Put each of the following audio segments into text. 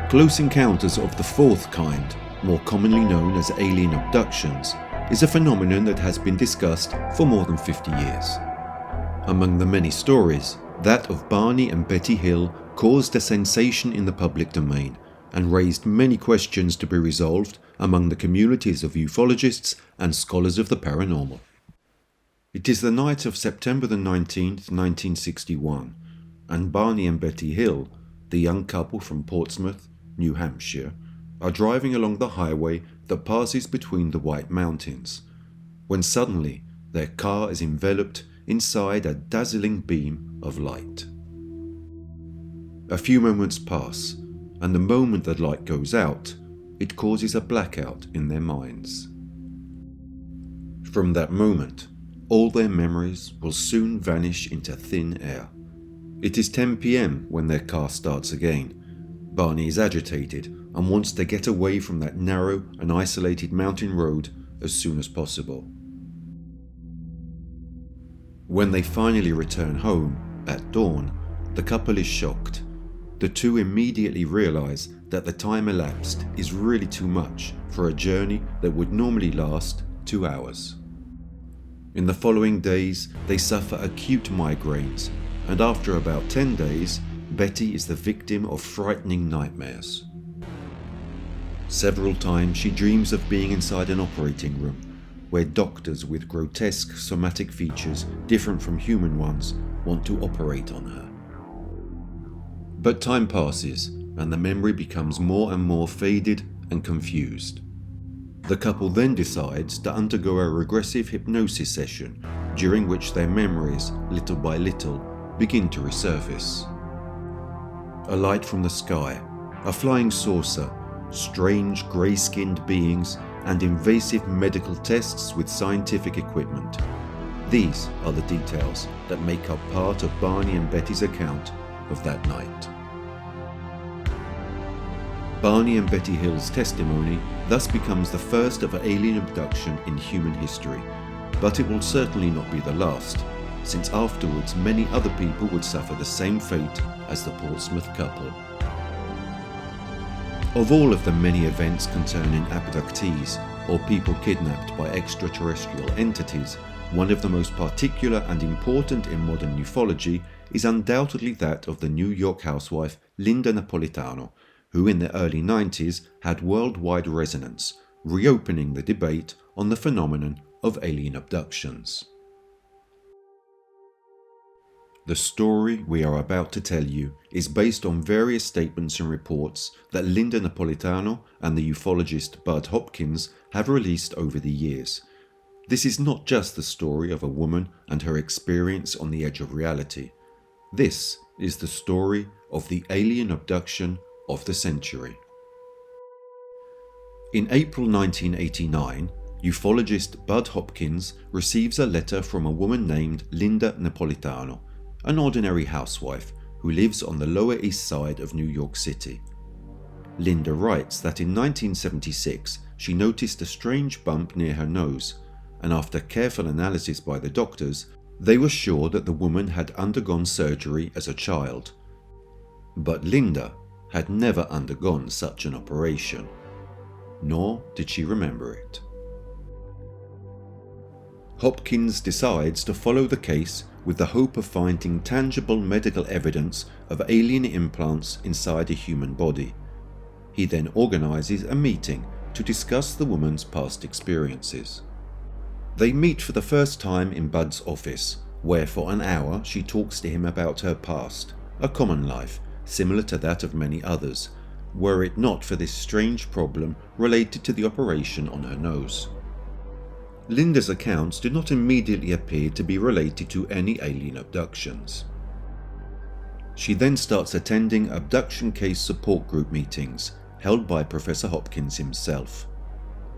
Close encounters of the fourth kind, more commonly known as alien abductions, is a phenomenon that has been discussed for more than 50 years. Among the many stories, that of Barney and Betty Hill caused a sensation in the public domain and raised many questions to be resolved among the communities of ufologists and scholars of the paranormal. It is the night of September the 19th, 1961, and Barney and Betty Hill, the young couple from Portsmouth, New Hampshire, are driving along the highway that passes between the White Mountains, when suddenly their car is enveloped inside a dazzling beam of light. A few moments pass, and the moment the light goes out, it causes a blackout in their minds. From that moment, all their memories will soon vanish into thin air. It is 10 p.m. when their car starts again. Barney is agitated and wants to get away from that narrow and isolated mountain road as soon as possible. When they finally return home at dawn, the couple is shocked. The two immediately realize that the time elapsed is really too much for a journey that would normally last 2 hours. In the following days, they suffer acute migraines, and after about 10 days, Betty is the victim of frightening nightmares. Several times she dreams of being inside an operating room, where doctors with grotesque somatic features different from human ones want to operate on her. But time passes, and the memory becomes more and more faded and confused. The couple then decides to undergo a regressive hypnosis session, during which their memories, little by little, begin to resurface. A light from the sky, a flying saucer, strange grey-skinned beings, and invasive medical tests with scientific equipment. These are the details that make up part of Barney and Betty's account of that night. Barney and Betty Hill's testimony thus becomes the first of an alien abduction in human history, but it will certainly not be the last, since afterwards many other people would suffer the same fate as the Portsmouth couple. Of all of the many events concerning abductees, or people kidnapped by extraterrestrial entities, one of the most particular and important in modern ufology is undoubtedly that of the New York housewife Linda Napolitano, who in the early 90s had worldwide resonance, reopening the debate on the phenomenon of alien abductions. The story we are about to tell you is based on various statements and reports that Linda Napolitano and the ufologist Bud Hopkins have released over the years. This is not just the story of a woman and her experience on the edge of reality. This is the story of the alien abduction of the century. In April 1989, ufologist Bud Hopkins receives a letter from a woman named Linda Napolitano, an ordinary housewife who lives on the Lower East Side of New York City. Linda writes that in 1976 she noticed a strange bump near her nose, and after careful analysis by the doctors, they were sure that the woman had undergone surgery as a child. But Linda had never undergone such an operation, nor did she remember it. Hopkins decides to follow the case with the hope of finding tangible medical evidence of alien implants inside a human body. He then organises a meeting to discuss the woman's past experiences. They meet for the first time in Bud's office, where for an hour she talks to him about her past, a common life, similar to that of many others, were it not for this strange problem related to the operation on her nose. Linda's accounts do not immediately appear to be related to any alien abductions. She then starts attending abduction case support group meetings held by Professor Hopkins himself.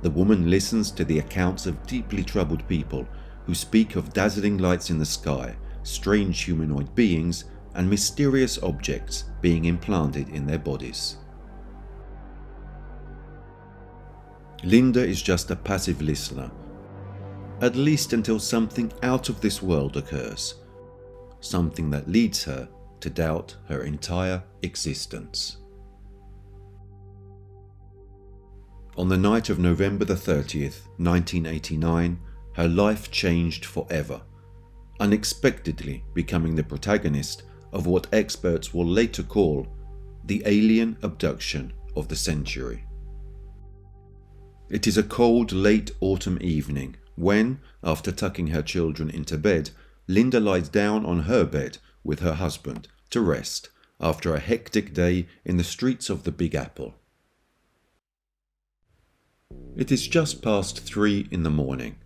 The woman listens to the accounts of deeply troubled people who speak of dazzling lights in the sky, strange humanoid beings, and mysterious objects being implanted in their bodies. Linda is just a passive listener, at least until something out of this world occurs, something that leads her to doubt her entire existence. On the night of November the 30th, 1989, her life changed forever, unexpectedly becoming the protagonist of what experts will later call the alien abduction of the century. It is a cold, late autumn evening when, after tucking her children into bed, Linda lies down on her bed with her husband to rest after a hectic day in the streets of the Big Apple. It is just past 3 in the morning.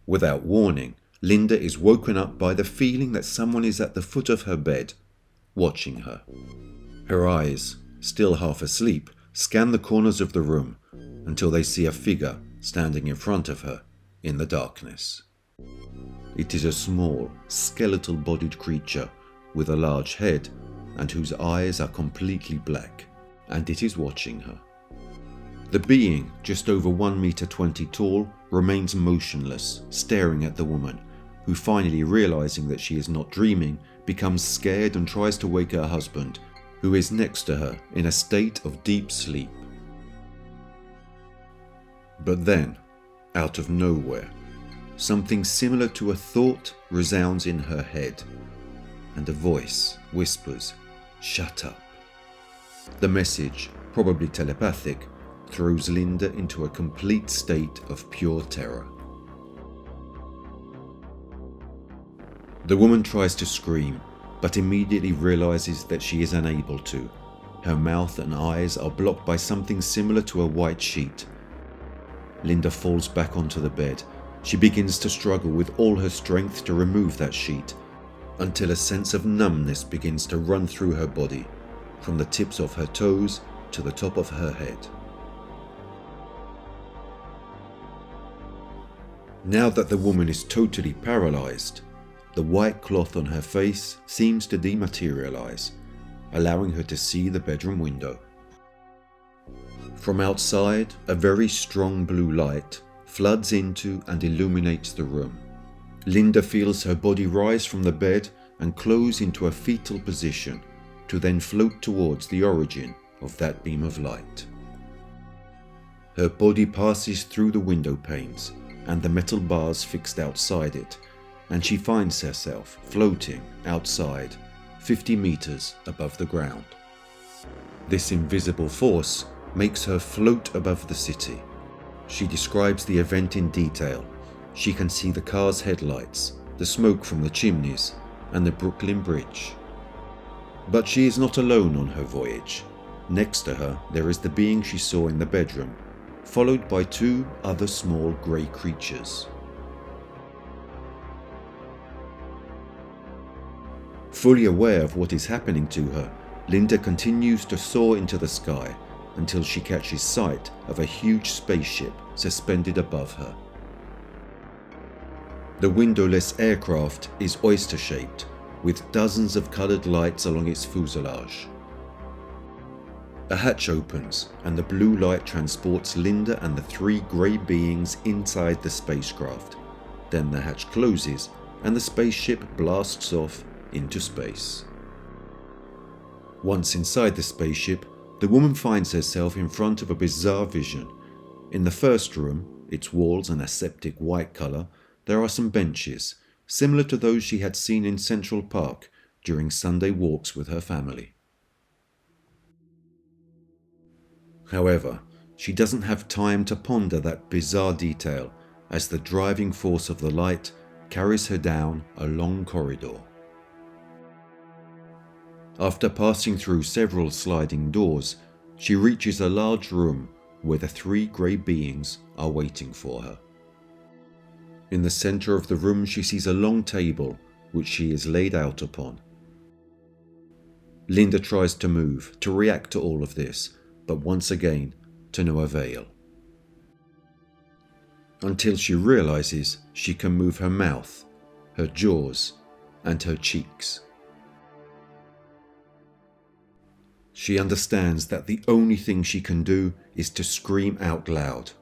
Without warning, Linda is woken up by the feeling that someone is at the foot of her bed, watching her. Her eyes, still half asleep, scan the corners of the room until they see a figure standing in front of her in the darkness. It is a small, skeletal-bodied creature with a large head and whose eyes are completely black, and it is watching her. The being, just over 1.20 meters tall, remains motionless, staring at the woman, who, finally realizing that she is not dreaming, becomes scared and tries to wake her husband, who is next to her in a state of deep sleep. But then, out of nowhere, something similar to a thought resounds in her head, and a voice whispers, "Shut up." The message, probably telepathic, throws Linda into a complete state of pure terror. The woman tries to scream, but immediately realizes that she is unable to. Her mouth and eyes are blocked by something similar to a white sheet. Linda falls back onto the bed. She begins to struggle with all her strength to remove that sheet, until a sense of numbness begins to run through her body, from the tips of her toes to the top of her head. Now that the woman is totally paralyzed, the white cloth on her face seems to dematerialize, allowing her to see the bedroom window. From outside, a very strong blue light floods into and illuminates the room. Linda feels her body rise from the bed and close into a fetal position, to then float towards the origin of that beam of light. Her body passes through the window panes and the metal bars fixed outside it, and she finds herself floating outside 50 meters above the ground. This invisible force makes her float above the city. She describes the event in detail. She can see the car's headlights, the smoke from the chimneys, and the Brooklyn Bridge. But she is not alone on her voyage. Next to her, there is the being she saw in the bedroom, followed by 2 other small grey creatures. Fully aware of what is happening to her, Linda continues to soar into the sky until she catches sight of a huge spaceship suspended above her. The windowless aircraft is oyster-shaped, with dozens of coloured lights along its fuselage. A hatch opens, and the blue light transports Linda and the 3 grey beings inside the spacecraft. Then the hatch closes, and the spaceship blasts off into space. Once inside the spaceship, the woman finds herself in front of a bizarre vision. In the first room, its walls an aseptic white colour, there are some benches, similar to those she had seen in Central Park during Sunday walks with her family. However, she doesn't have time to ponder that bizarre detail, as the driving force of the light carries her down a long corridor. After passing through several sliding doors, she reaches a large room where the 3 grey beings are waiting for her. In the centre of the room, she sees a long table which she is laid out upon. Linda tries to move, to react to all of this, but once again, to no avail. Until she realizes she can move her mouth, her jaws, and her cheeks. She understands that the only thing she can do is to scream out loud.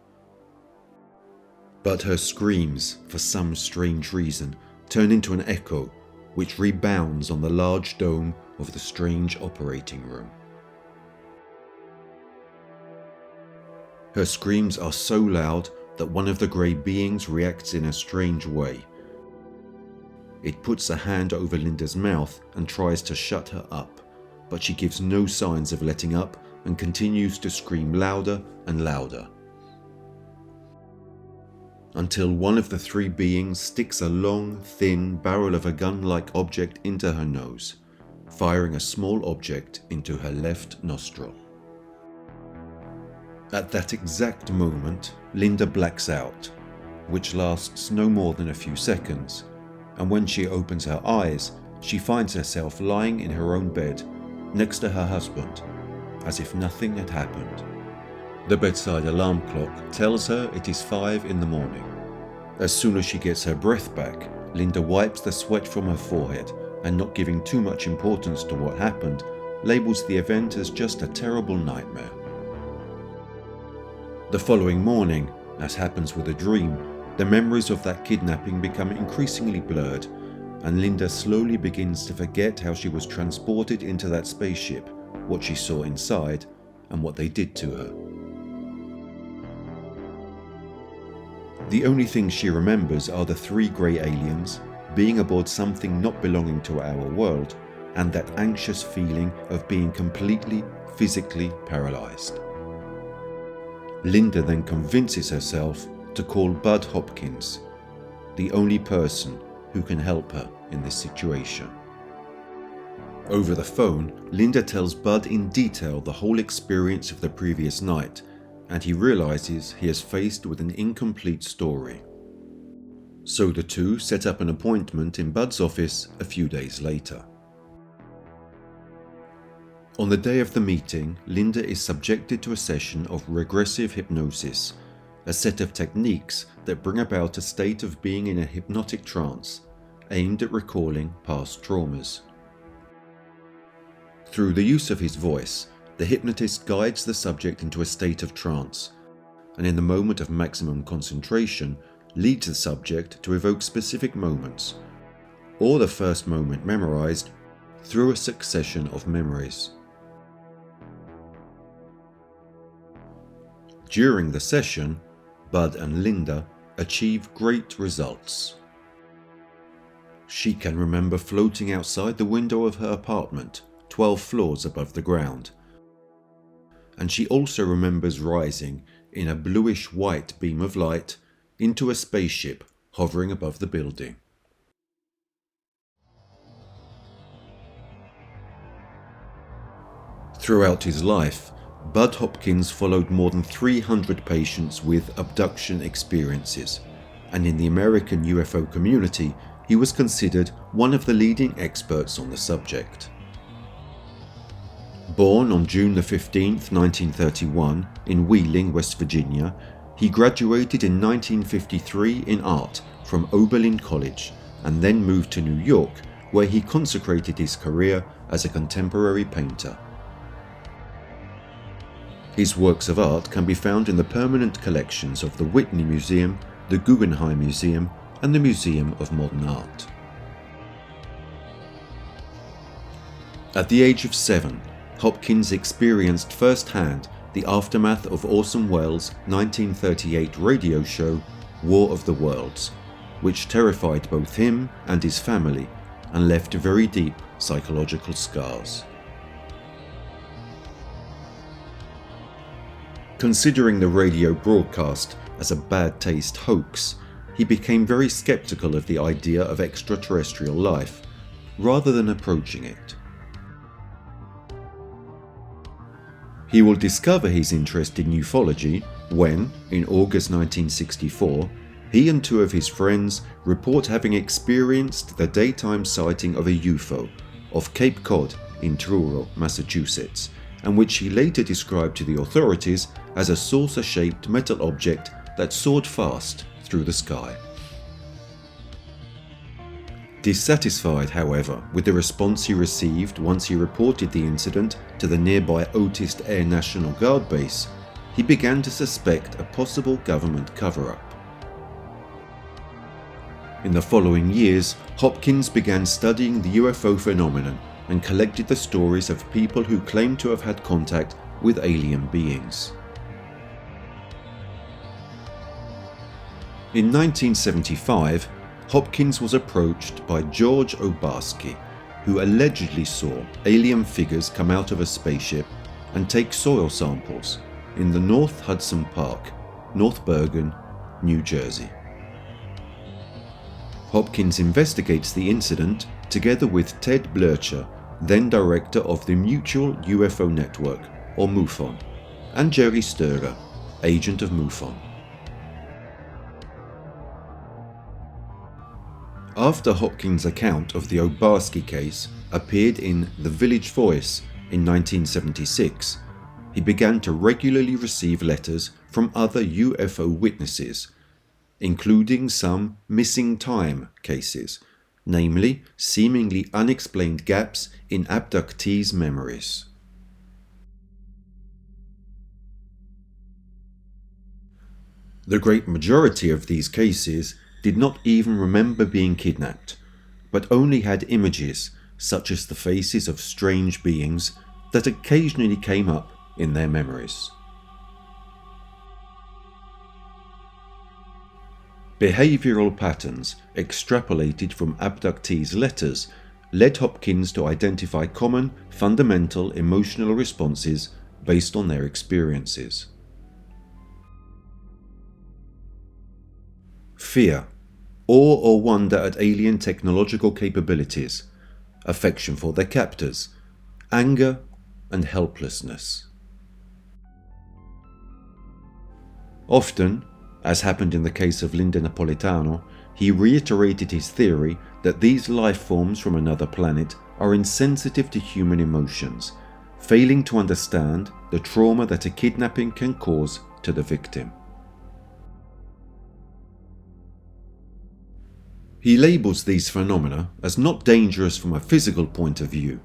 But her screams, for some strange reason, turn into an echo which rebounds on the large dome of the strange operating room. Her screams are so loud that one of the grey beings reacts in a strange way. It puts a hand over Linda's mouth and tries to shut her up, but she gives no signs of letting up and continues to scream louder and louder. Until one of the three beings sticks a long, thin barrel of a gun-like object into her nose, firing a small object into her left nostril. At that exact moment, Linda blacks out, which lasts no more than a few seconds, and when she opens her eyes, she finds herself lying in her own bed, next to her husband, as if nothing had happened. The bedside alarm clock tells her it is 5 in the morning. As soon as she gets her breath back, Linda wipes the sweat from her forehead and, not giving too much importance to what happened, labels the event as just a terrible nightmare. The following morning, as happens with a dream, the memories of that kidnapping become increasingly blurred, and Linda slowly begins to forget how she was transported into that spaceship, what she saw inside, and what they did to her. The only things she remembers are the 3 grey aliens, being aboard something not belonging to our world, and that anxious feeling of being completely, physically paralysed. Linda then convinces herself to call Bud Hopkins, the only person who can help her in this situation. Over the phone, Linda tells Bud in detail the whole experience of the previous night, and he realizes he is faced with an incomplete story. So the two set up an appointment in Bud's office a few days later. On the day of the meeting, Linda is subjected to a session of regressive hypnosis, a set of techniques that bring about a state of being in a hypnotic trance, aimed at recalling past traumas. Through the use of his voice, the hypnotist guides the subject into a state of trance, and in the moment of maximum concentration, leads the subject to evoke specific moments, or the first moment memorized, through a succession of memories. During the session, Bud and Linda achieve great results. She can remember floating outside the window of her apartment, 12 floors above the ground. And she also remembers rising in a bluish-white beam of light into a spaceship hovering above the building. Throughout his life, Bud Hopkins followed more than 300 patients with abduction experiences, and in the American UFO community, he was considered one of the leading experts on the subject. Born on June 15, 1931, in Wheeling, West Virginia, he graduated in 1953 in art from Oberlin College and then moved to New York, where he consecrated his career as a contemporary painter. His works of art can be found in the permanent collections of the Whitney Museum, the Guggenheim Museum, and the Museum of Modern Art. At the age of 7, Hopkins experienced firsthand the aftermath of Orson Welles' 1938 radio show War of the Worlds, which terrified both him and his family and left very deep psychological scars. Considering the radio broadcast as a bad taste hoax, he became very skeptical of the idea of extraterrestrial life, rather than approaching it. He will discover his interest in ufology when, in August 1964, he and 2 of his friends report having experienced the daytime sighting of a UFO off Cape Cod in Truro, Massachusetts, and which he later described to the authorities as a saucer-shaped metal object that soared fast through the sky. Dissatisfied, however, with the response he received once he reported the incident to the nearby Otis Air National Guard base, he began to suspect a possible government cover-up. In the following years, Hopkins began studying the UFO phenomenon and collected the stories of people who claimed to have had contact with alien beings. In 1975, Hopkins was approached by George Obarski, who allegedly saw alien figures come out of a spaceship and take soil samples in the North Hudson Park, North Bergen, New Jersey. Hopkins investigates the incident together with Ted Blurcher, then director of the Mutual UFO Network, or MUFON, and Jerry Sturger, agent of MUFON. After Hopkins' account of the Obarski case appeared in The Village Voice in 1976, he began to regularly receive letters from other UFO witnesses, including some missing time cases, namely seemingly unexplained gaps in abductees' memories. The great majority of these cases did not even remember being kidnapped, but only had images, such as the faces of strange beings, that occasionally came up in their memories. Behavioral patterns extrapolated from abductees' letters led Hopkins to identify common, fundamental emotional responses based on their experiences. Fear, awe or wonder at alien technological capabilities, affection for their captors, anger, and helplessness. Often, as happened in the case of Linda Napolitano, he reiterated his theory that these life forms from another planet are insensitive to human emotions, failing to understand the trauma that a kidnapping can cause to the victim. He labels these phenomena as not dangerous from a physical point of view,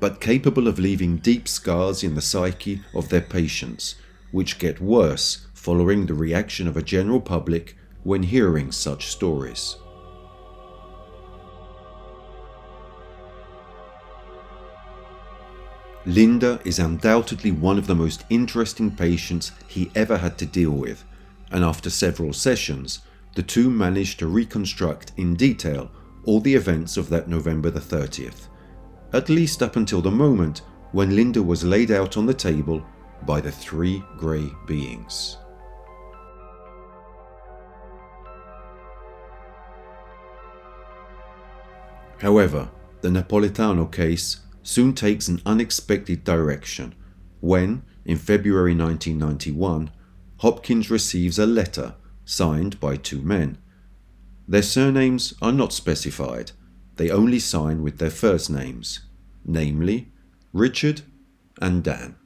but capable of leaving deep scars in the psyche of their patients, which get worse following the reaction of a general public when hearing such stories. Linda is undoubtedly one of the most interesting patients he ever had to deal with, and after several sessions, the two managed to reconstruct in detail all the events of that November the 30th, at least up until the moment when Linda was laid out on the table by the three grey beings. However, the Napolitano case soon takes an unexpected direction when, in February 1991, Hopkins receives a letter signed by two men. Their surnames are not specified, they only sign with their first names, namely Richard and Dan.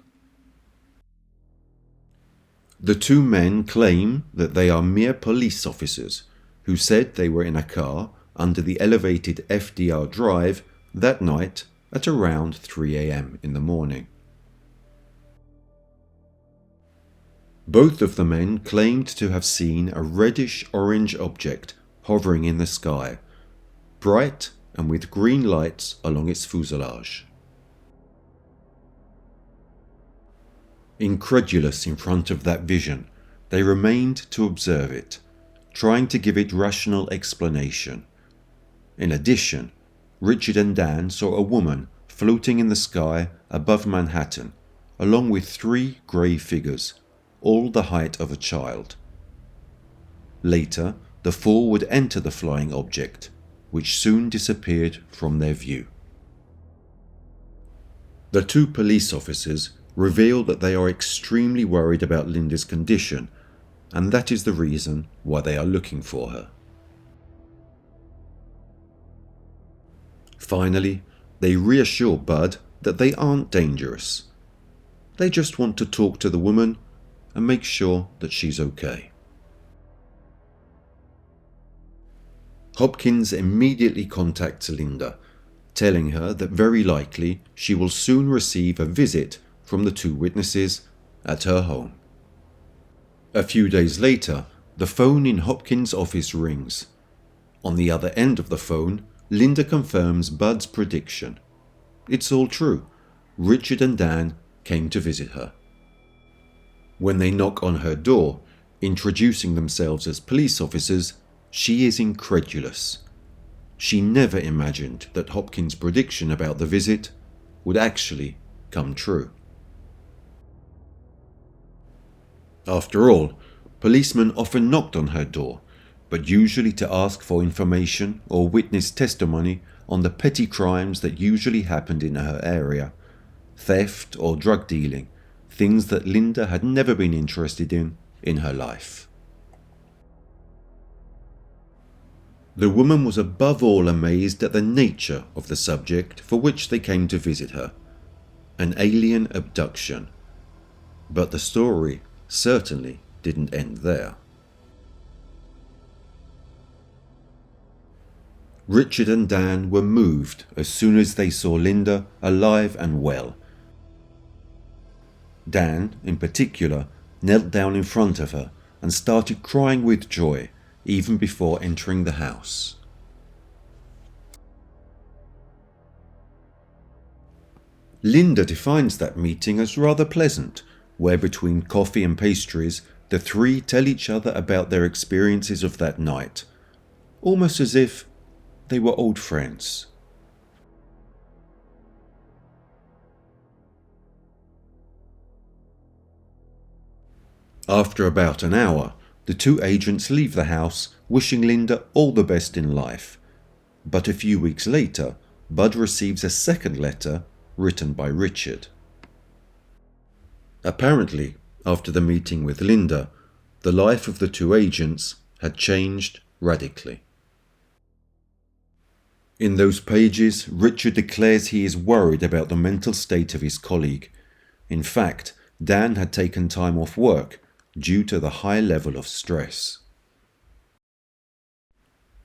The two men claim that they are mere police officers who said they were in a car under the elevated FDR Drive that night at around 3 a.m. in the morning. Both of the men claimed to have seen a reddish-orange object hovering in the sky, bright and with green lights along its fuselage. Incredulous in front of that vision, they remained to observe it, trying to give it rational explanation. In addition, Richard and Dan saw a woman floating in the sky above Manhattan, along with three grey figures, all the height of a child. Later, the four would enter the flying object, which soon disappeared from their view. The two police officers reveal that they are extremely worried about Linda's condition, and that is the reason why they are looking for her. Finally, they reassure Bud that they aren't dangerous. They just want to talk to the woman and make sure that she's okay. Hopkins immediately contacts Linda, telling her that very likely she will soon receive a visit from the two witnesses at her home. A few days later, the phone in Hopkins' office rings. On the other end of the phone, Linda confirms Bud's prediction. It's all true. Richard and Dan came to visit her. When they knock on her door, introducing themselves as police officers, she is incredulous. She never imagined that Hopkins' prediction about the visit would actually come true. After all, policemen often knocked on her door, but usually to ask for information or witness testimony on the petty crimes that usually happened in her area, theft or drug dealing, things that Linda had never been interested in her life. The woman was above all amazed at the nature of the subject for which they came to visit her, an alien abduction. But the story certainly didn't end there. Richard and Dan were moved as soon as they saw Linda alive and well. Dan, in particular, knelt down in front of her and started crying with joy even before entering the house. Linda defines that meeting as rather pleasant, where between coffee and pastries, the three tell each other about their experiences of that night, almost as if they were old friends. After about an hour, the two agents leave the house, wishing Linda all the best in life. But a few weeks later, Bud receives a second letter written by Richard. Apparently, after the meeting with Linda, the life of the two agents had changed radically. In those pages, Richard declares he is worried about the mental state of his colleague. In fact, Dan had taken time off work due to the high level of stress.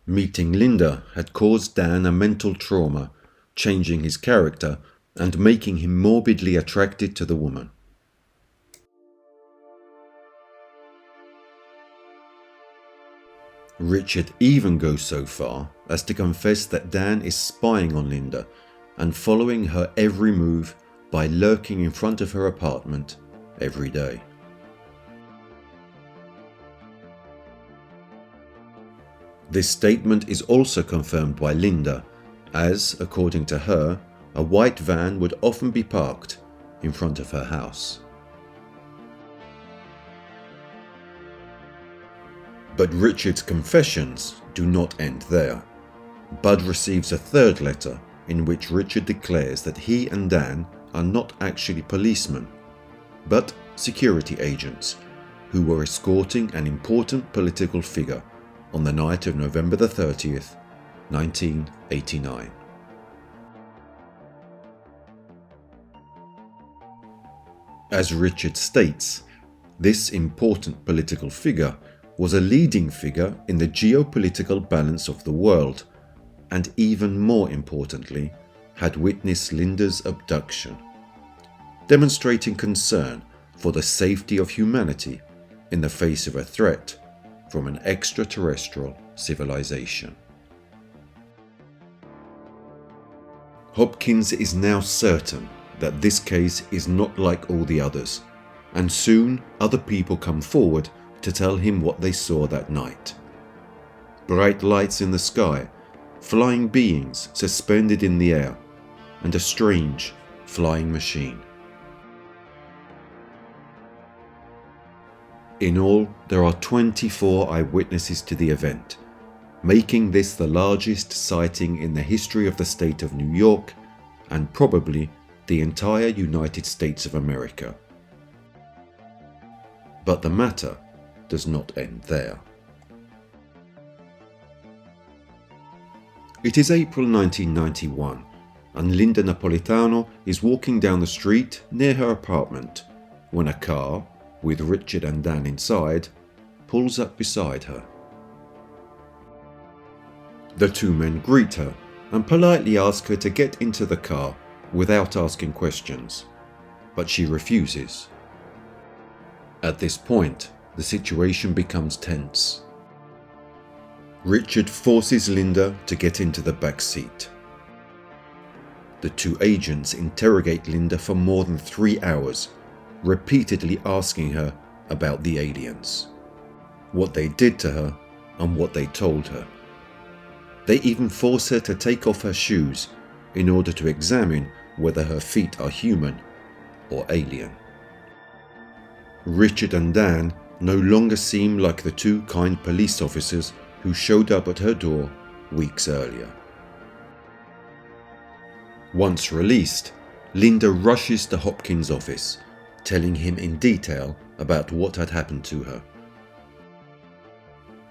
Meeting Linda had caused Dan a mental trauma, changing his character and making him morbidly attracted to the woman. Richard even goes so far as to confess that Dan is spying on Linda and following her every move by lurking in front of her apartment every day. This statement is also confirmed by Linda, as, according to her, a white van would often be parked in front of her house. But Richard's confessions do not end there. Bud receives a third letter in which Richard declares that he and Dan are not actually policemen, but security agents who were escorting an important political figure on the night of November the 30th, 1989. As Richard states, this important political figure was a leading figure in the geopolitical balance of the world, and even more importantly, had witnessed Linda's abduction, demonstrating concern for the safety of humanity in the face of a threat from an extraterrestrial civilization. Hopkins is now certain that this case is not like all the others, and soon other people come forward to tell him what they saw that night. Bright lights in the sky, flying beings suspended in the air, and a strange flying machine. In all, there are 24 eyewitnesses to the event, making this the largest sighting in the history of the state of New York and probably the entire United States of America. But the matter does not end there. It is April 1991, and Linda Napolitano is walking down the street near her apartment when a car, with Richard and Dan inside, pulls up beside her. The two men greet her and politely ask her to get into the car without asking questions, but she refuses. At this point, the situation becomes tense. Richard forces Linda to get into the back seat. The two agents interrogate Linda for more than 3 hours, repeatedly asking her about the aliens. what they did to her, and what they told her. They even force her to take off her shoes in order to examine whether her feet are human or alien. Richard and Dan no longer seem like the two kind police officers who showed up at her door weeks earlier. Once released, Linda rushes to Hopkins' office, telling him in detail about what had happened to her.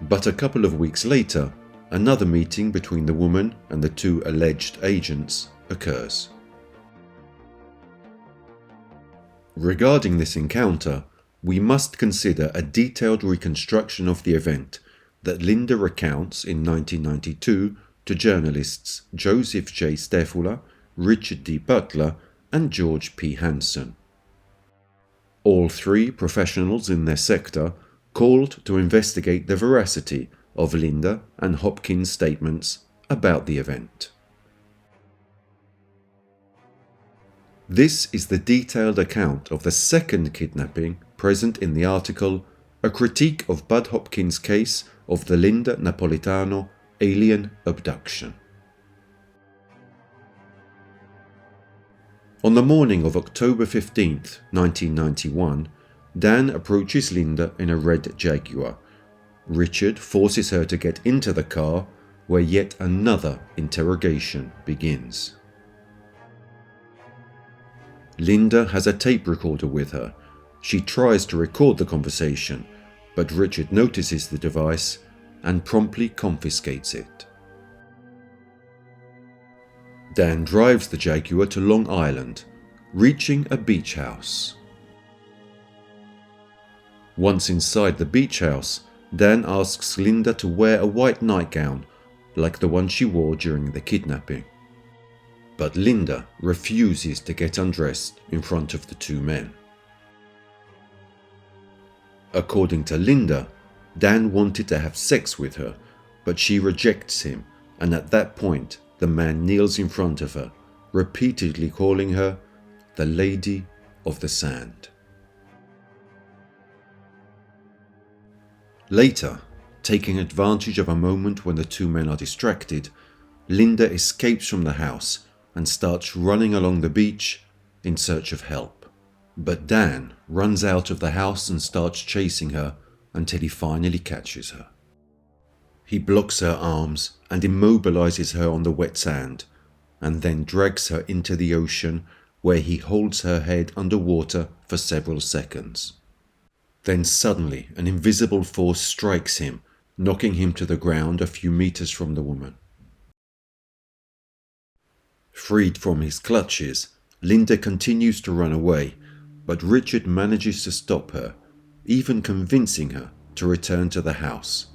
But a couple of weeks later, another meeting between the woman and the two alleged agents occurs. Regarding this encounter, we must consider a detailed reconstruction of the event that Linda recounts in 1992 to journalists Joseph J. Stefula, Richard D. Butler, and George P. Hansen. All three professionals in their sector called to investigate the veracity of Linda and Hopkins' statements about the event. This is the detailed account of the second kidnapping present in the article A Critique of Bud Hopkins' Case of the Linda Napolitano Alien Abduction. On the morning of October 15, 1991, Dan approaches Linda in a red Jaguar. Richard forces her to get into the car, where yet another interrogation begins. Linda has a tape recorder with her. She tries to record the conversation, but Richard notices the device and promptly confiscates it. Dan drives the Jaguar to Long Island, reaching a beach house. Once inside the beach house, Dan asks Linda to wear a white nightgown like the one she wore during the kidnapping. But Linda refuses to get undressed in front of the two men. According to Linda, Dan wanted to have sex with her, but she rejects him, and at that point the man kneels in front of her, repeatedly calling her the Lady of the Sand. Later, taking advantage of a moment when the two men are distracted, Linda escapes from the house and starts running along the beach in search of help. But Dan runs out of the house and starts chasing her until he finally catches her. He blocks her arms and immobilizes her on the wet sand, and then drags her into the ocean, where he holds her head underwater for several seconds. Then suddenly an invisible force strikes him, knocking him to the ground a few meters from the woman. Freed from his clutches, Linda continues to run away, but Richard manages to stop her, even convincing her to return to the house,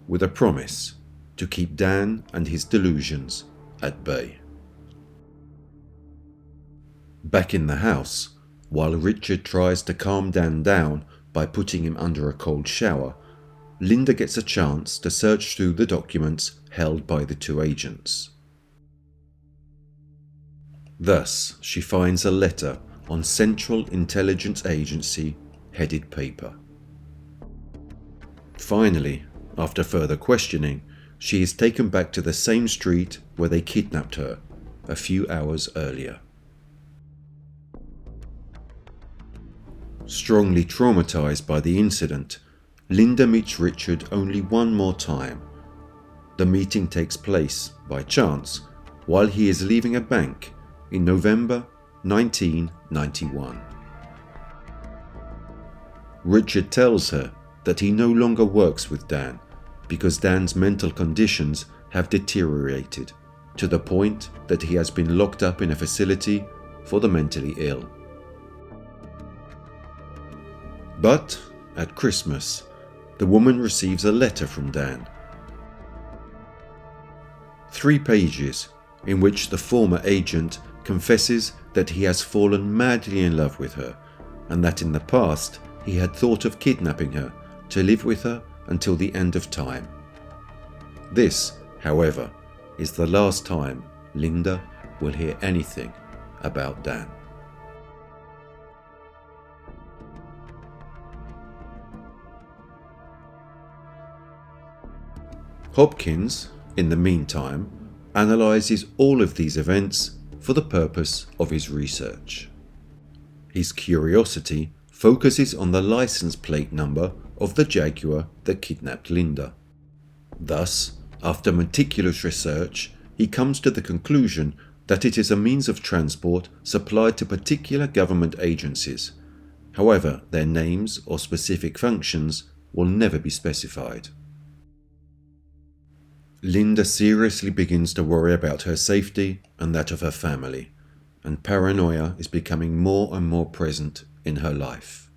with a promise to keep Dan and his delusions at bay. Back in the house, while Richard tries to calm Dan down by putting him under a cold shower, Linda gets a chance to search through the documents held by the two agents. Thus, she finds a letter on Central Intelligence Agency headed paper. Finally, after further questioning, she is taken back to the same street where they kidnapped her a few hours earlier. Strongly traumatized by the incident, Linda meets Richard only one more time. The meeting takes place, by chance, while he is leaving a bank in November 1991. Richard tells her that he no longer works with Dan because Dan's mental conditions have deteriorated to the point that he has been locked up in a facility for the mentally ill. But at Christmas, the woman receives a letter from Dan. 3 pages in which the former agent confesses that he has fallen madly in love with her, and that in the past he had thought of kidnapping her to live with her until the end of time. This, however, is the last time Linda will hear anything about Dan. Hopkins, in the meantime, analyzes all of these events for the purpose of his research. His curiosity focuses on the license plate number of the Jaguar that kidnapped Linda. Thus, after meticulous research, he comes to the conclusion that it is a means of transport supplied to particular government agencies. However, their names or specific functions will never be specified. Linda seriously begins to worry about her safety and that of her family, and paranoia is becoming more and more present in her life.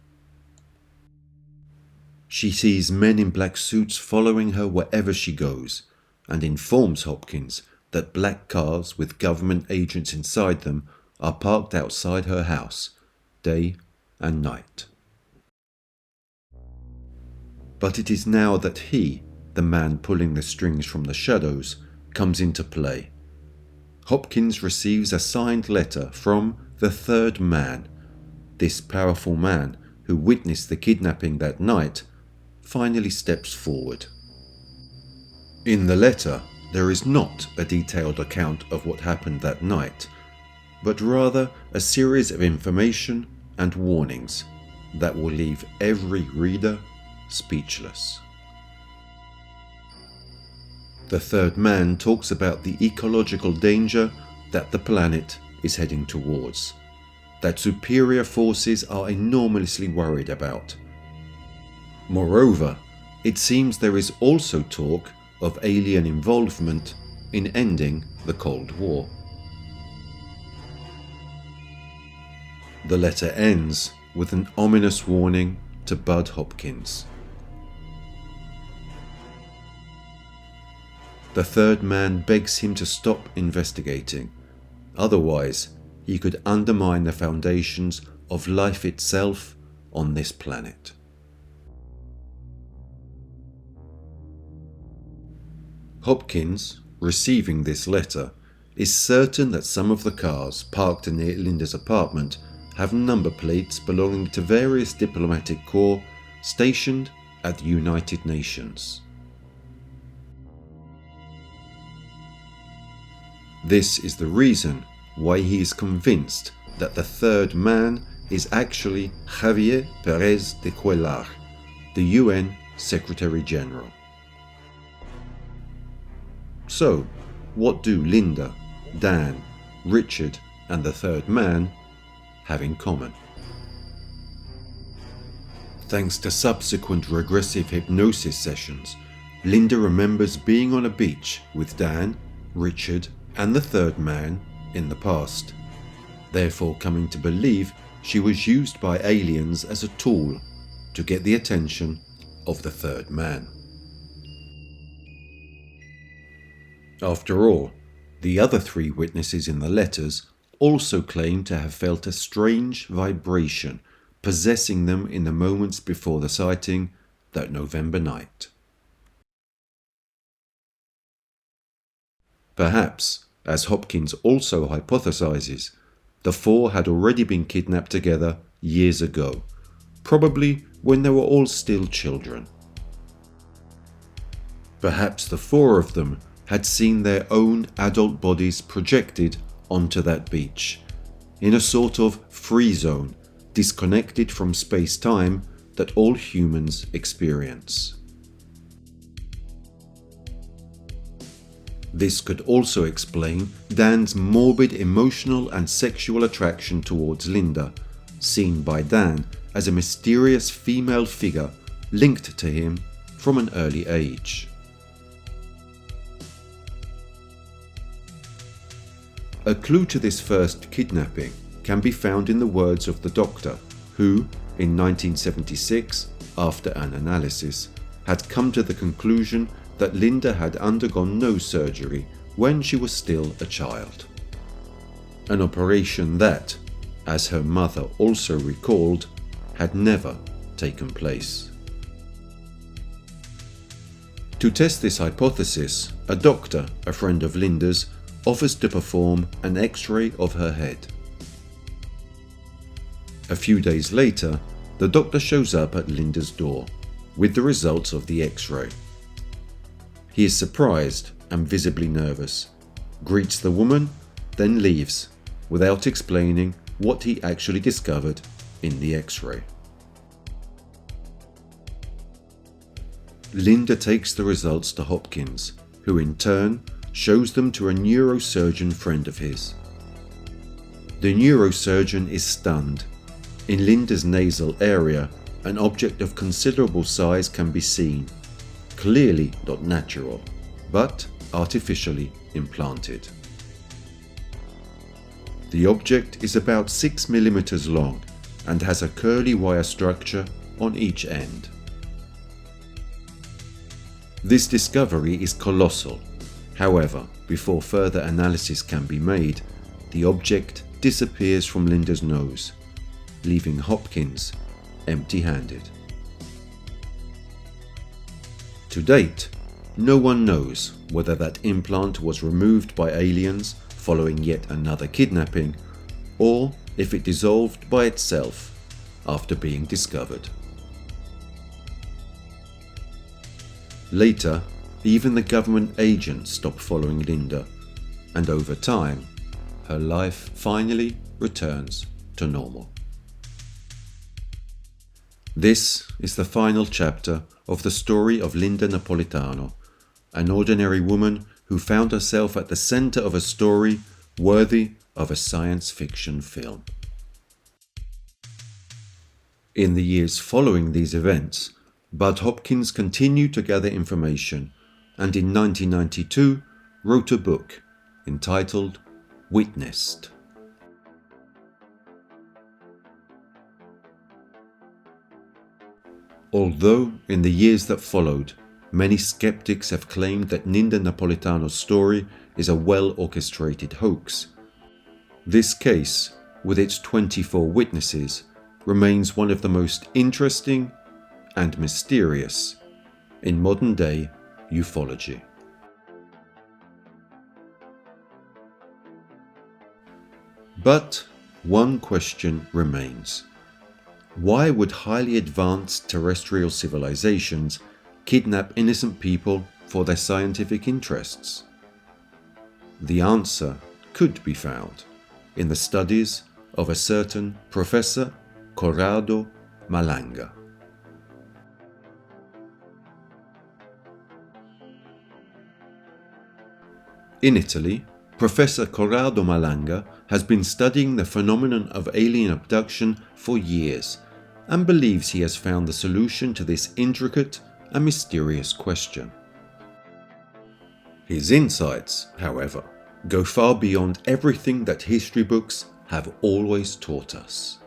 She sees men in black suits following her wherever she goes, and informs Hopkins that black cars with government agents inside them are parked outside her house, day and night. But it is now that he, the man pulling the strings from the shadows, comes into play. Hopkins receives a signed letter from the third man. This powerful man, who witnessed the kidnapping that night, finally steps forward. In the letter, there is not a detailed account of what happened that night, but rather a series of information and warnings that will leave every reader speechless. The third man talks about the ecological danger that the planet is heading towards, that superior forces are enormously worried about. Moreover, it seems there is also talk of alien involvement in ending the Cold War. The letter ends with an ominous warning to Bud Hopkins. The third man begs him to stop investigating, otherwise he could undermine the foundations of life itself on this planet. Hopkins, receiving this letter, is certain that some of the cars parked near Linda's apartment have number plates belonging to various diplomatic corps stationed at the United Nations. This is the reason why he is convinced that the third man is actually Javier Pérez de Cuellar, the UN Secretary General. So, what do Linda, Dan, Richard, and the third man have in common? Thanks to subsequent regressive hypnosis sessions, Linda remembers being on a beach with Dan, Richard, and the third man in the past, therefore coming to believe she was used by aliens as a tool to get the attention of the third man. After all, the other three witnesses in the letters also claim to have felt a strange vibration possessing them in the moments before the sighting that November night. Perhaps, as Hopkins also hypothesizes, the four had already been kidnapped together years ago, probably when they were all still children. Perhaps the four of them had seen their own adult bodies projected onto that beach, in a sort of free zone, disconnected from space-time that all humans experience. This could also explain Dan's morbid emotional and sexual attraction towards Linda, seen by Dan as a mysterious female figure linked to him from an early age. A clue to this first kidnapping can be found in the words of the doctor, who, in 1976, after an analysis, had come to the conclusion that Linda had undergone no surgery when she was still a child. An operation that, as her mother also recalled, had never taken place. To test this hypothesis, a doctor, a friend of Linda's, offers to perform an X-ray of her head. A few days later, the doctor shows up at Linda's door with the results of the X-ray. He is surprised and visibly nervous, greets the woman, then leaves without explaining what he actually discovered in the X-ray. Linda takes the results to Hopkins, who in turn shows them to a neurosurgeon friend of his. The neurosurgeon is stunned. In Linda's nasal area, an object of considerable size can be seen, clearly not natural, but artificially implanted. The object is about 6 mm long and has a curly wire structure on each end. This discovery is colossal. However, before further analysis can be made, the object disappears from Linda's nose, leaving Hopkins empty-handed. To date, no one knows whether that implant was removed by aliens following yet another kidnapping, or if it dissolved by itself after being discovered. Later, even the government agents stop following Linda, and over time, her life finally returns to normal. This is the final chapter of the story of Linda Napolitano, an ordinary woman who found herself at the center of a story worthy of a science fiction film. In the years following these events, Bud Hopkins continued to gather information and in 1992 wrote a book entitled Witnessed. Although in the years that followed, many skeptics have claimed that Linda Napolitano's story is a well-orchestrated hoax, this case, with its 24 witnesses, remains one of the most interesting and mysterious in modern-day ufology. But one question remains. Why would highly advanced terrestrial civilizations kidnap innocent people for their scientific interests? The answer could be found in the studies of a certain Professor Corrado Malanga. In Italy, Professor Corrado Malanga has been studying the phenomenon of alien abduction for years and believes he has found the solution to this intricate and mysterious question. His insights, however, go far beyond everything that history books have always taught us.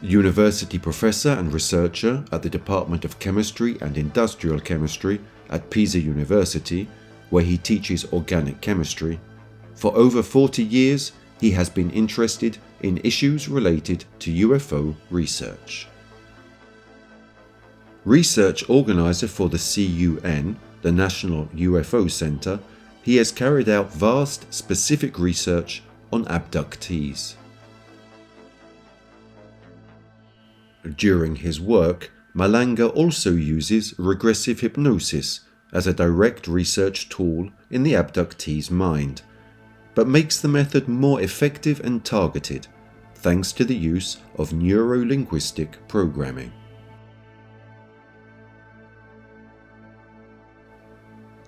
University professor and researcher at the Department of Chemistry and Industrial Chemistry at Pisa University, where he teaches organic chemistry, for over 40 years he has been interested in issues related to UFO research. Research organizer for the CUN, the National UFO Center, he has carried out vast specific research on abductees. During his work, Malanga also uses regressive hypnosis as a direct research tool in the abductee's mind, but makes the method more effective and targeted thanks to the use of neuro-linguistic programming.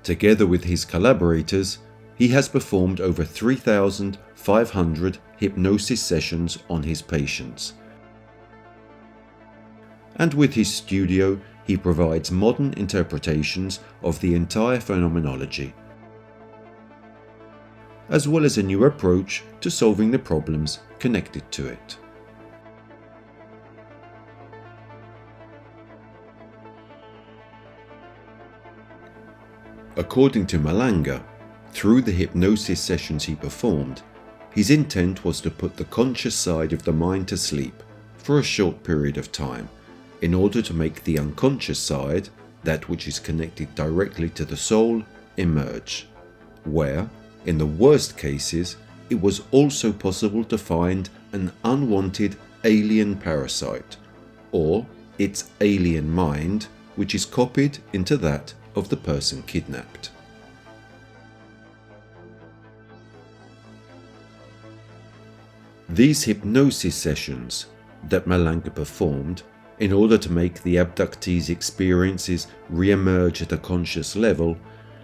Together with his collaborators, he has performed over 3,500 hypnosis sessions on his patients. And with his studio, he provides modern interpretations of the entire phenomenology, as well as a new approach to solving the problems connected to it. According to Malanga, through the hypnosis sessions he performed, his intent was to put the conscious side of the mind to sleep for a short period of time, in order to make the unconscious side, that which is connected directly to the soul, emerge, where, in the worst cases, it was also possible to find an unwanted alien parasite, or its alien mind, which is copied into that of the person kidnapped. These hypnosis sessions that Malanga performed in order to make the abductee's experiences re-emerge at a conscious level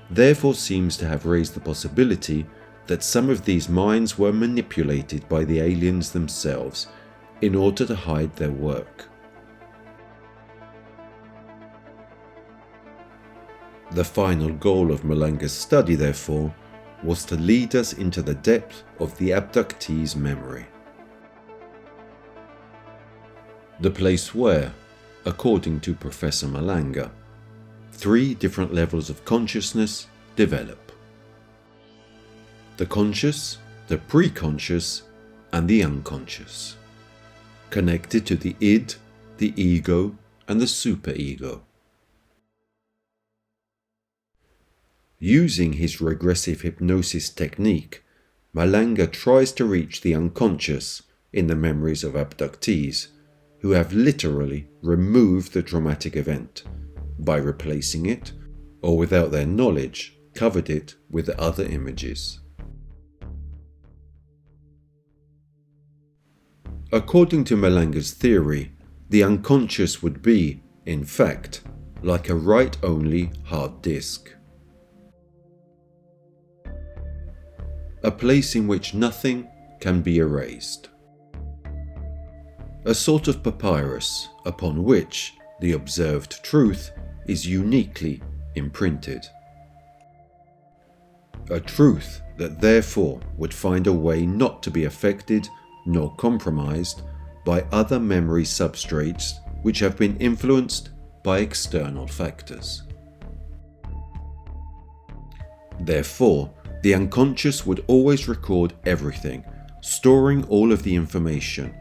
therefore seems to have raised the possibility that some of these minds were manipulated by the aliens themselves in order to hide their work. The final goal of Malanga's study, therefore, was to lead us into the depth of the abductee's memory. The place where, according to Professor Malanga, 3 different levels of consciousness develop: the conscious, the preconscious, and the unconscious, connected to the id, the ego, and the superego. Using his regressive hypnosis technique, Malanga tries to reach the unconscious in the memories of abductees, who have literally removed the traumatic event by replacing it, or without their knowledge, covered it with other images. According to Malanga's theory, the unconscious would be, in fact, like a write-only hard disk. A place in which nothing can be erased. A sort of papyrus upon which the observed truth is uniquely imprinted. A truth that therefore would find a way not to be affected nor compromised by other memory substrates which have been influenced by external factors. Therefore, the unconscious would always record everything, storing all of the information,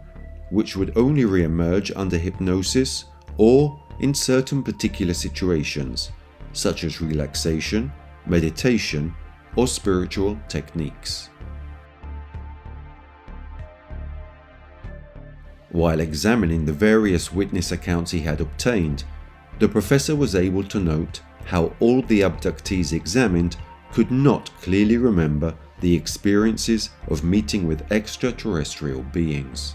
which would only re-emerge under hypnosis or in certain particular situations, such as relaxation, meditation, or spiritual techniques. While examining the various witness accounts he had obtained, the professor was able to note how all the abductees examined could not clearly remember the experiences of meeting with extraterrestrial beings.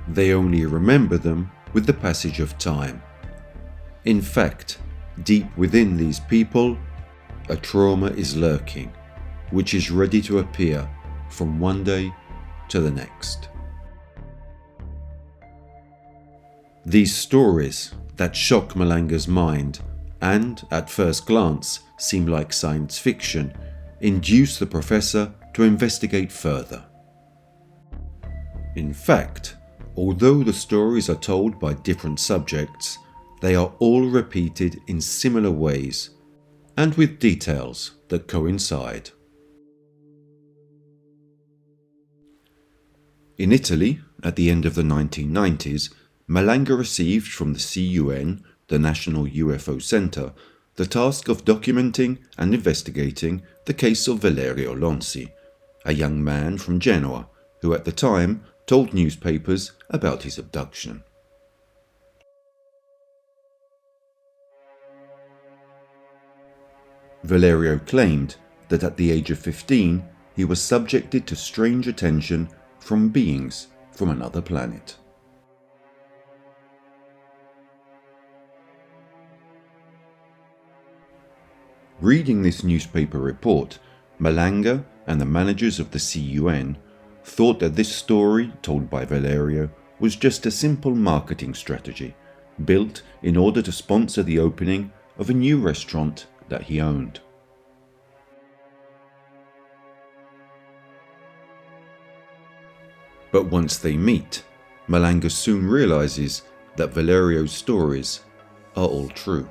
They only remember them with the passage of time. In fact, deep within these people, a trauma is lurking, which is ready to appear from one day to the next. These stories that shock Malanga's mind and, at first glance, seem like science fiction, induce the professor to investigate further. In fact, although the stories are told by different subjects, they are all repeated in similar ways and with details that coincide. In Italy, at the end of the 1990s, Malanga received from the CUN, the National UFO Center, the task of documenting and investigating the case of Valerio Lonzi, a young man from Genoa who at the time told newspapers about his abduction. Valerio claimed that at the age of 15 he was subjected to strange attention from beings from another planet. Reading this newspaper report, Malanga and the managers of the CUN thought that this story told by Valerio was just a simple marketing strategy built in order to sponsor the opening of a new restaurant that he owned. But once they meet, Malanga soon realizes that Valerio's stories are all true.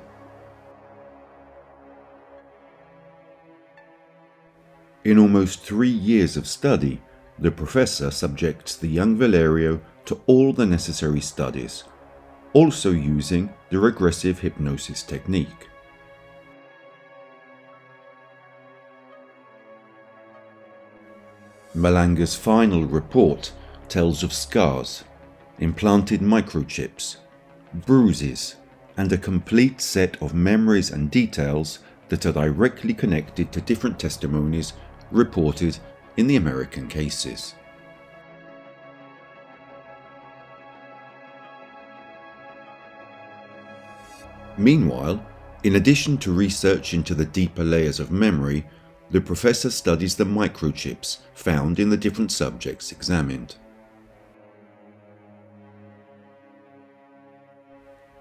In almost 3 years of study, the professor subjects the young Valerio to all the necessary studies, also using the regressive hypnosis technique. Malanga's final report tells of scars, implanted microchips, bruises, and a complete set of memories and details that are directly connected to different testimonies reported in the American cases. Meanwhile, in addition to research into the deeper layers of memory, the professor studies the microchips found in the different subjects examined.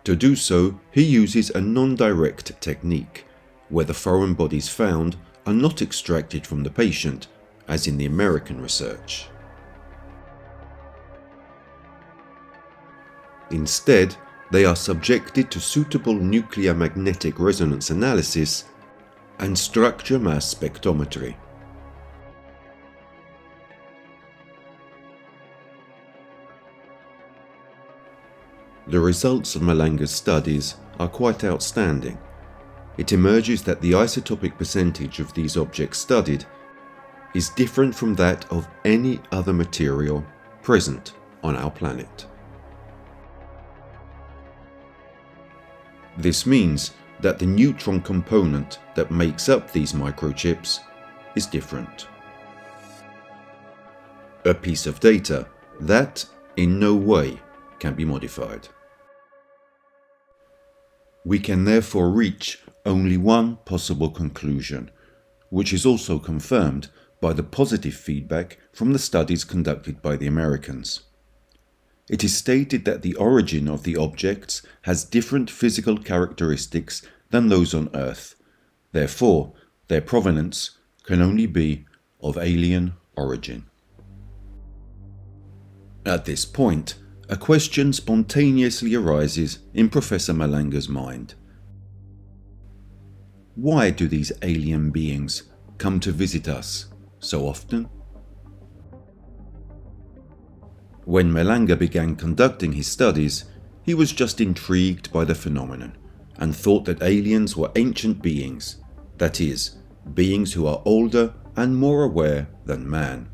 To do so, he uses a non-direct technique, where the foreign bodies found are not extracted from the patient, as in the American research. Instead, they are subjected to suitable nuclear magnetic resonance analysis and structure mass spectrometry. The results of Malanga's studies are quite outstanding. It emerges that the isotopic percentage of these objects studied is different from that of any other material present on our planet. This means that the neutron component that makes up these microchips is different. A piece of data that, in no way, can be modified. We can therefore reach only one possible conclusion, which is also confirmed by the positive feedback from the studies conducted by the Americans. It is stated that the origin of the objects has different physical characteristics than those on Earth. Therefore, their provenance can only be of alien origin. At this point, a question spontaneously arises in Professor Malanga's mind. Why do these alien beings come to visit us so often? When Malanga began conducting his studies, he was just intrigued by the phenomenon and thought that aliens were ancient beings, that is, beings who are older and more aware than man.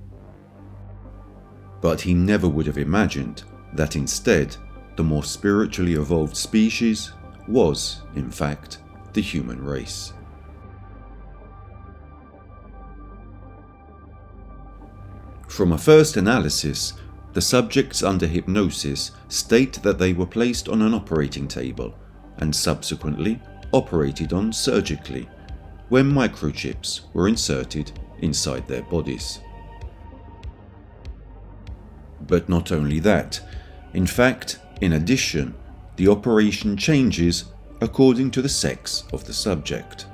But he never would have imagined that instead, the more spiritually evolved species was, in fact, the human race. From a first analysis, the subjects under hypnosis state that they were placed on an operating table and subsequently operated on surgically, where microchips were inserted inside their bodies. But not only that, in fact, in addition, the operation changes according to the sex of the subject.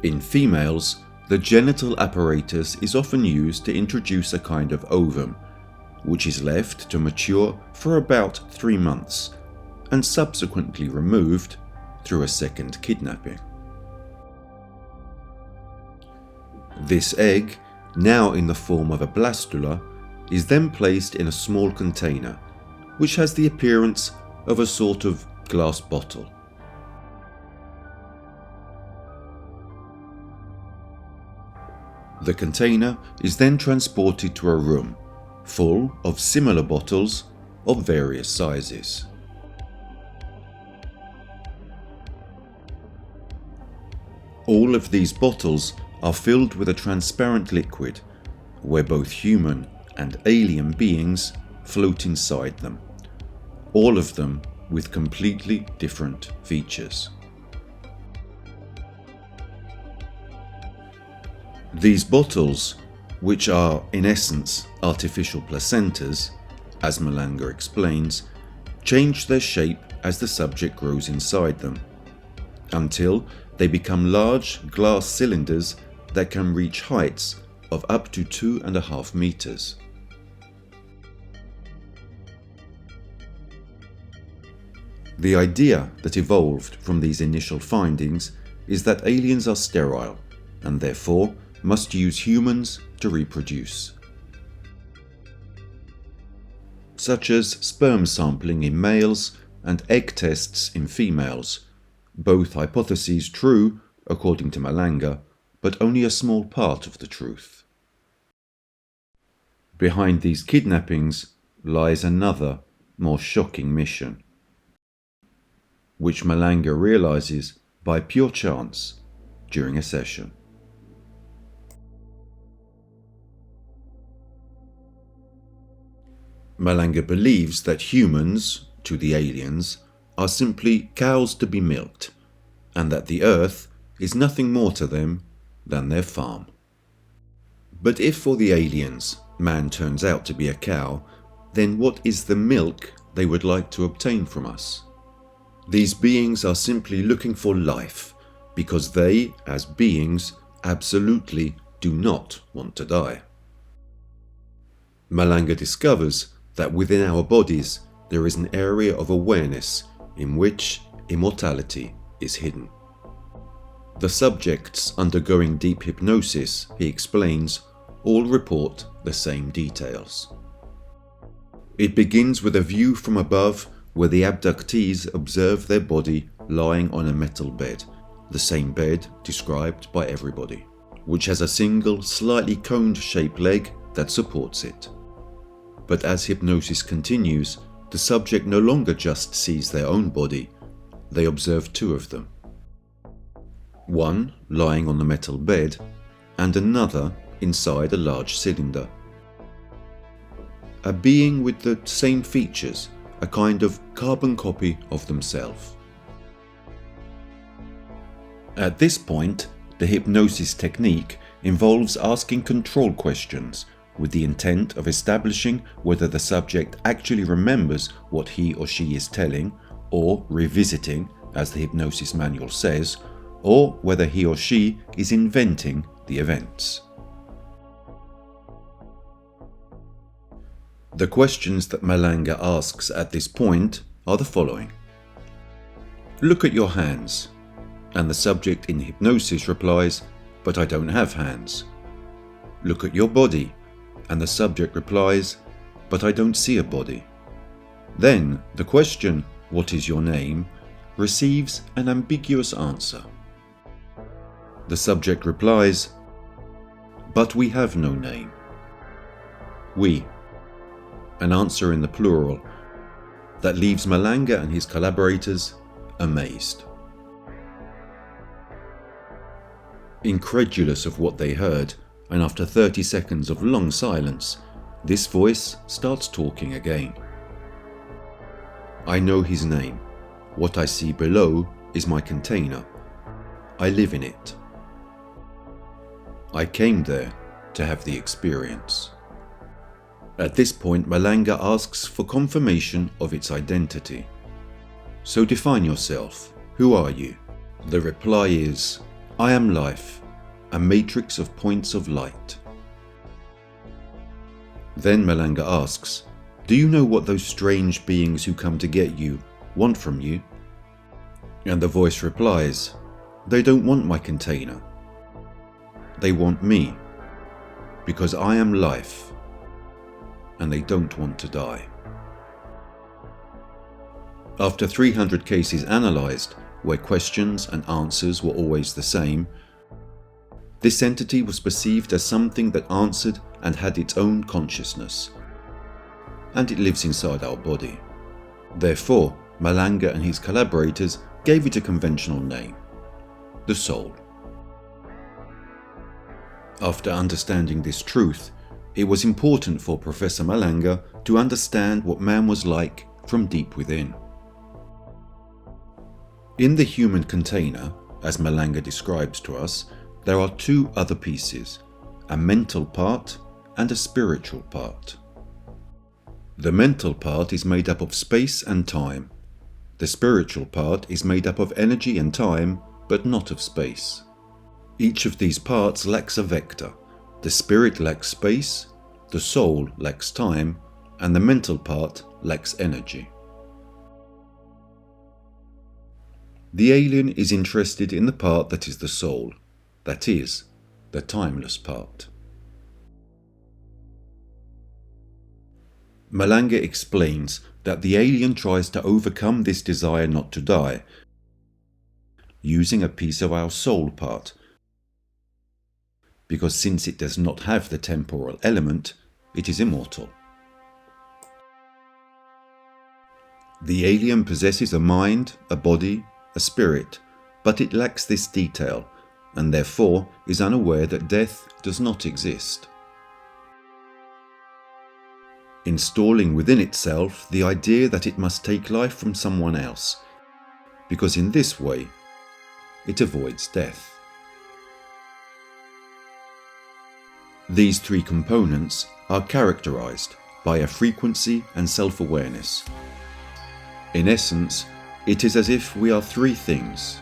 In females, the genital apparatus is often used to introduce a kind of ovum, which is left to mature for about 3 months and subsequently removed through a second kidnapping. This egg, now in the form of a blastula, is then placed in a small container, which has the appearance of a sort of glass bottle. The container is then transported to a room full of similar bottles of various sizes. All of these bottles are filled with a transparent liquid, where both human and alien beings float inside them, all of them with completely different features. These bottles, which are in essence artificial placentas, as Malanga explains, change their shape as the subject grows inside them, until they become large glass cylinders that can reach heights of up to 2.5 meters. The idea that evolved from these initial findings is that aliens are sterile and therefore must use humans to reproduce. Such as sperm sampling in males and egg tests in females, both hypotheses true according to Malanga, but only a small part of the truth. Behind these kidnappings lies another, more shocking mission. which Malanga realizes by pure chance during a session. Malanga believes that humans, to the aliens, are simply cows to be milked, and that the Earth is nothing more to them than their farm. But if for the aliens man turns out to be a cow, then what is the milk they would like to obtain from us? These beings are simply looking for life, because they, as beings, absolutely do not want to die. Malanga discovers that within our bodies there is an area of awareness in which immortality is hidden. The subjects undergoing deep hypnosis, he explains, all report the same details. It begins with a view from above where the abductees observe their body lying on a metal bed, the same bed described by everybody, which has a single slightly cone-shaped leg that supports it. But as hypnosis continues, the subject no longer just sees their own body, they observe two of them. One lying on the metal bed, and another inside a large cylinder. A being with the same features, a kind of carbon copy of themselves. At this point, the hypnosis technique involves asking control questions with the intent of establishing whether the subject actually remembers what he or she is telling, or revisiting, as the hypnosis manual says, or whether he or she is inventing the events. The questions that Malanga asks at this point are the following. Look at your hands, and the subject in hypnosis replies, but I don't have hands. Look at your body, and the subject replies, but I don't see a body. Then the question, what is your name, receives an ambiguous answer. The subject replies, but we have no name. We. An answer in the plural that leaves Malanga and his collaborators amazed. Incredulous of what they heard, and after 30 seconds of long silence, this voice starts talking again. I know his name. What I see below is my container. I live in it. I came there to have the experience. At this point, Malanga asks for confirmation of its identity. So define yourself. Who are you? The reply is, I am life, a matrix of points of light. Then Malanga asks, do you know what those strange beings who come to get you want from you? And the voice replies, they don't want my container. They want me, because I am life, and they don't want to die. After 300 cases analysed, where questions and answers were always the same, this entity was perceived as something that answered and had its own consciousness, and it lives inside our body. Therefore, Malanga and his collaborators gave it a conventional name, the soul. After understanding this truth, it was important for Professor Malanga to understand what man was like from deep within. In the human container, as Malanga describes to us, there are two other pieces, a mental part and a spiritual part. The mental part is made up of space and time. The spiritual part is made up of energy and time, but not of space. Each of these parts lacks a vector. The spirit lacks space, the soul lacks time, and the mental part lacks energy. The alien is interested in the part that is the soul, that is, the timeless part. Malanga explains that the alien tries to overcome this desire not to die, using a piece of our soul part, because since it does not have the temporal element, it is immortal. The alien possesses a mind, a body, a spirit, but it lacks this detail, and therefore is unaware that death does not exist. Installing within itself the idea that it must take life from someone else, because in this way it avoids death. These three components are characterized by a frequency and self-awareness. In essence, it is as if we are three things.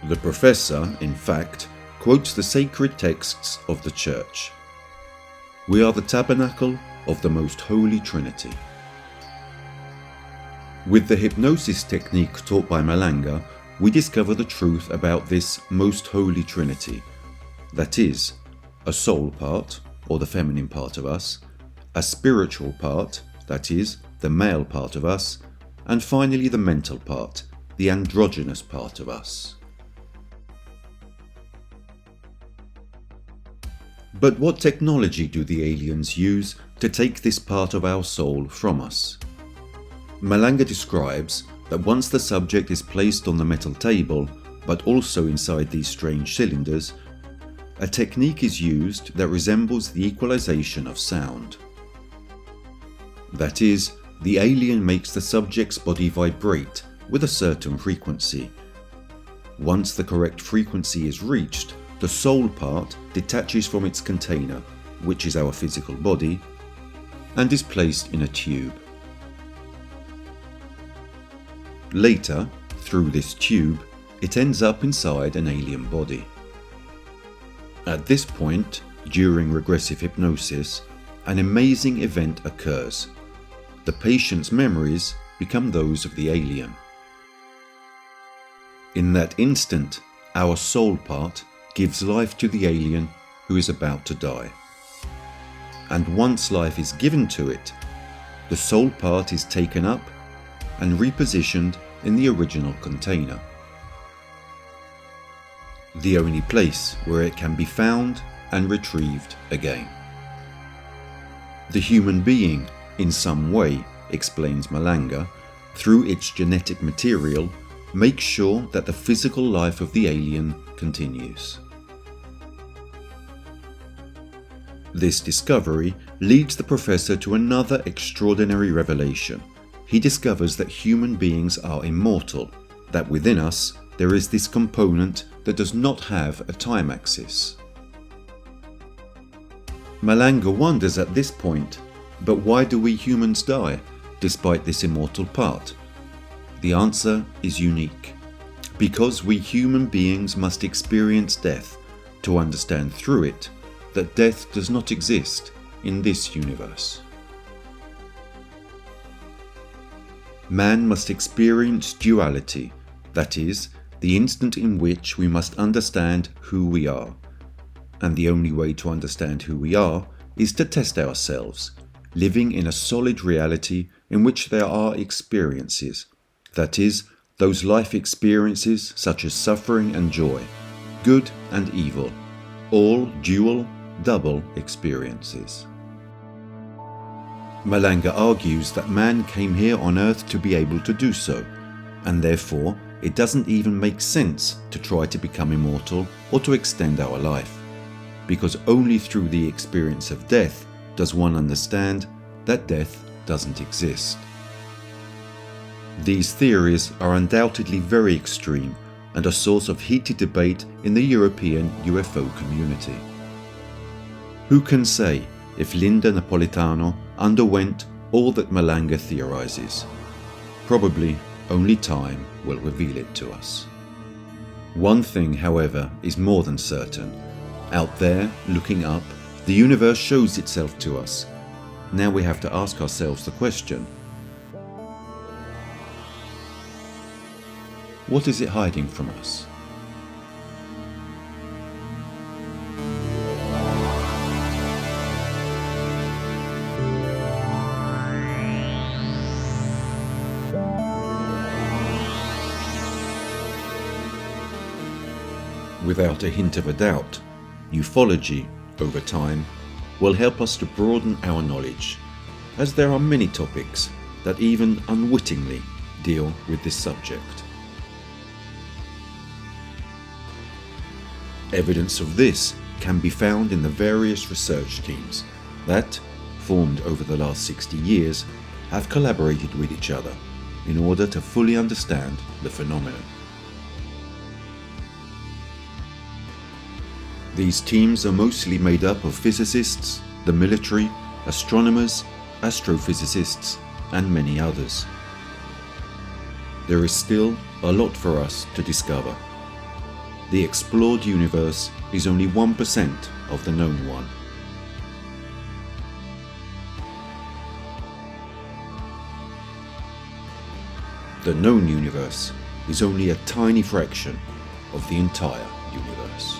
The professor, in fact, quotes the sacred texts of the Church. We are the tabernacle of the Most Holy Trinity. With the hypnosis technique taught by Malanga, we discover the truth about this Most Holy Trinity. That is, a soul part, or the feminine part of us, a spiritual part, that is, the male part of us, and finally the mental part, the androgynous part of us. But what technology do the aliens use to take this part of our soul from us? Malanga describes that once the subject is placed on the metal table, but also inside these strange cylinders, a technique is used that resembles the equalization of sound. That is, the alien makes the subject's body vibrate with a certain frequency. Once the correct frequency is reached, the soul part detaches from its container, which is our physical body, and is placed in a tube. Later, through this tube, it ends up inside an alien body. At this point, during regressive hypnosis, an amazing event occurs. The patient's memories become those of the alien. In that instant, our soul part gives life to the alien who is about to die. And once life is given to it, the soul part is taken up and repositioned in the original container. The only place where it can be found and retrieved again. The human being, in some way, explains Malanga, through its genetic material, makes sure that the physical life of the alien continues. This discovery leads the professor to another extraordinary revelation. He discovers that human beings are immortal, that within us there is this component that does not have a time axis. Malanga wonders at this point, but why do we humans die, despite this immortal part? The answer is unique. Because we human beings must experience death to understand through it that death does not exist in this universe. Man must experience duality, that is, the instant in which we must understand who we are. And the only way to understand who we are is to test ourselves, living in a solid reality in which there are experiences, that is, those life experiences such as suffering and joy, good and evil, all dual, double experiences. Malanga argues that man came here on Earth to be able to do so, and therefore it doesn't even make sense to try to become immortal or to extend our life, because only through the experience of death does one understand that death doesn't exist. These theories are undoubtedly very extreme and a source of heated debate in the European UFO community. Who can say if Linda Napolitano underwent all that Malanga theorizes? Probably only time will reveal it to us. One thing, however, is more than certain. Out there, looking up, the universe shows itself to us. Now we have to ask ourselves the question, what is it hiding from us? Without a hint of a doubt, ufology, over time, will help us to broaden our knowledge, as there are many topics that even unwittingly deal with this subject. Evidence of this can be found in the various research teams that, formed over the last 60 years, have collaborated with each other in order to fully understand the phenomenon. These teams are mostly made up of physicists, the military, astronomers, astrophysicists, and many others. There is still a lot for us to discover. The explored universe is only 1% of the known one. The known universe is only a tiny fraction of the entire universe.